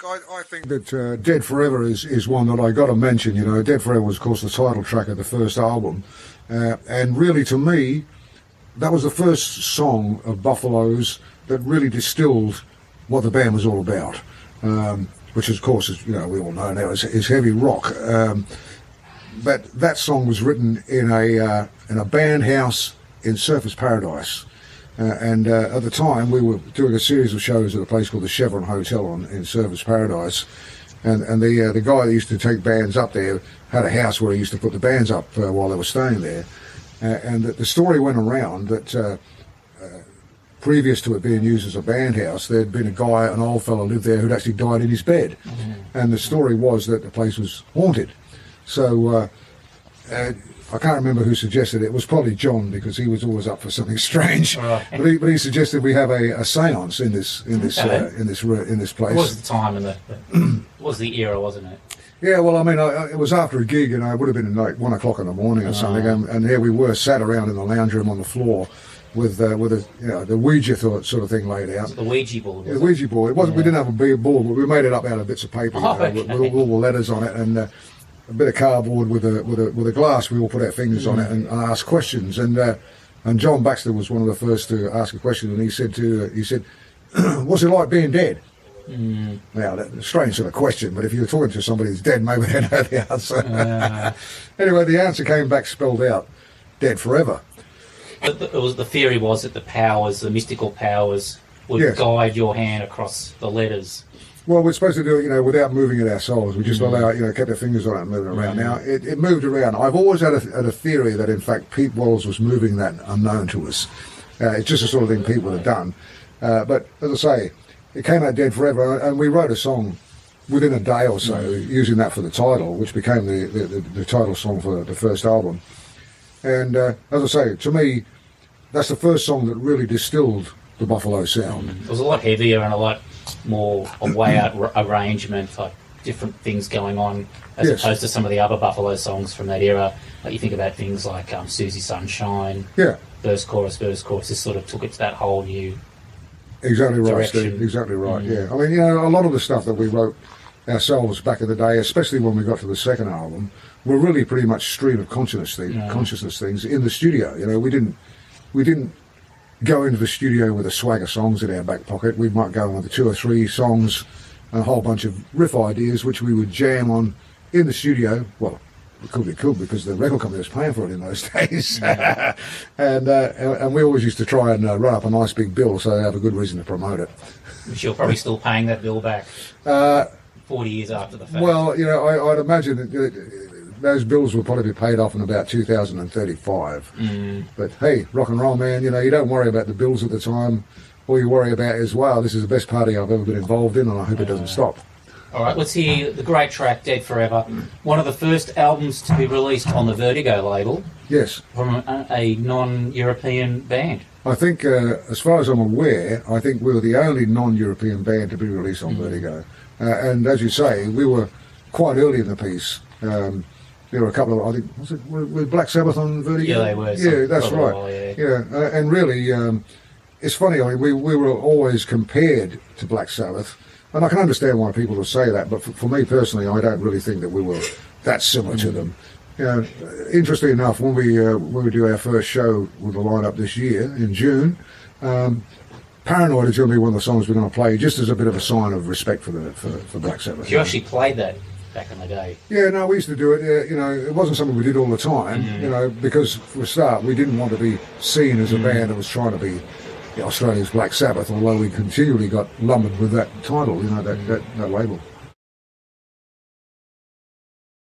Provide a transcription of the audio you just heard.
look, I think that Dead Forever is one that I got to mention. You know, Dead Forever was, of course, the title track of the first album. And really, to me, that was the first song of Buffalo's that really distilled what the band was all about. Which, of course, is, you know, we all know now is heavy rock. But that song was written in a band house in Surfers Paradise. And at the time, we were doing a series of shows at a place called the Chevron Hotel in Surfers Paradise. And the guy that used to take bands up there had a house where he used to put the bands up while they were staying there. And the story went around that previous to it being used as a band house, there'd been an old fellow lived there who'd actually died in his bed. Mm-hmm. And the story was that the place was haunted. So I can't remember who suggested it. It was probably John, because he was always up for something strange. Right. But he suggested we have a séance in this place. It was the time and it was the era, wasn't it? Yeah, well, I mean, it was after a gig, and it would have been like 1 o'clock in the morning or something, and here we were sat around in the lounge room on the floor with a the Ouija sort of thing laid out. The Ouija board. Yeah, the Ouija board. It wasn't. Yeah. We didn't have a big board, but we made it up out of bits of paper with all the letters on it, and a bit of cardboard with a glass. We all put our fingers on it and asked questions. And John Baxter was one of the first to ask a question, and he said, "What's it like being dead?" Mm. Now, that's a strange sort of question, but if you're talking to somebody who's dead, maybe they know the answer. Anyway, the answer came back spelled out: dead forever. The theory was that the mystical powers, would guide your hand across the letters. Well, we're supposed to do it, without moving it ourselves. We just kept our fingers on it and moving it around. Now, it moved around. I've always had a theory that, in fact, Pete Walls was moving that unknown to us. It's just the sort of thing Pete would have done. But, as I say, it came out Dead Forever, and we wrote a song within a day or so using that for the title, which became the title song for the first album. And, as I say, to me, that's the first song that really distilled the Buffalo sound. It was a lot heavier and a lot more a way out arrangement, like different things going on, as opposed to some of the other Buffalo songs from that era. Like you think about things like Susie Sunshine, verse, chorus, this sort of took it to that whole new Exactly right, direction. Steve. Exactly right, yeah. I mean, a lot of the stuff that we wrote ourselves back in the day, especially when we got to the second album, were really pretty much stream of consciousness things in the studio. We didn't go into the studio with a swag of songs in our back pocket. We might go with 2 or 3 songs and a whole bunch of riff ideas, which we would jam on in the studio. Well, we could because the record company was paying for it in those days. Yeah. and we always used to try and run up a nice big bill so they have a good reason to promote it. Which you're probably still paying that bill back 40 years after the fact. Well, I'd imagine that those bills will probably be paid off in about 2035. But hey, rock and roll, man, you don't worry about the bills at the time. All you worry about is, wow, this is the best party I've ever been involved in, and I hope it doesn't stop. All right, let's hear the great track, Dead Forever. One of the first albums to be released on the Vertigo label. Yes. From a non-European band. I think, as far as I'm aware, I think we were the only non-European band to be released on Vertigo. And as you say, we were quite early in the piece. There were a couple of, I think, were Black Sabbath on Vertigo? Yeah, they were. Yeah, that's right. While, and really, it's funny, I mean, we were always compared to Black Sabbath. And I can understand why people will say that, but for me personally, I don't really think that we were that similar to them. Interestingly enough, when we do our first show with the lineup this year in June, Paranoid is going to be one of the songs we're going to play, just as a bit of a sign of respect for Black Sabbath. You actually played that back in the day. Yeah, no, we used to do it. It wasn't something we did all the time. Because for a start, we didn't want to be seen as a band that was trying to be Australia's Black Sabbath, although we continually got lumbered with that title, that label.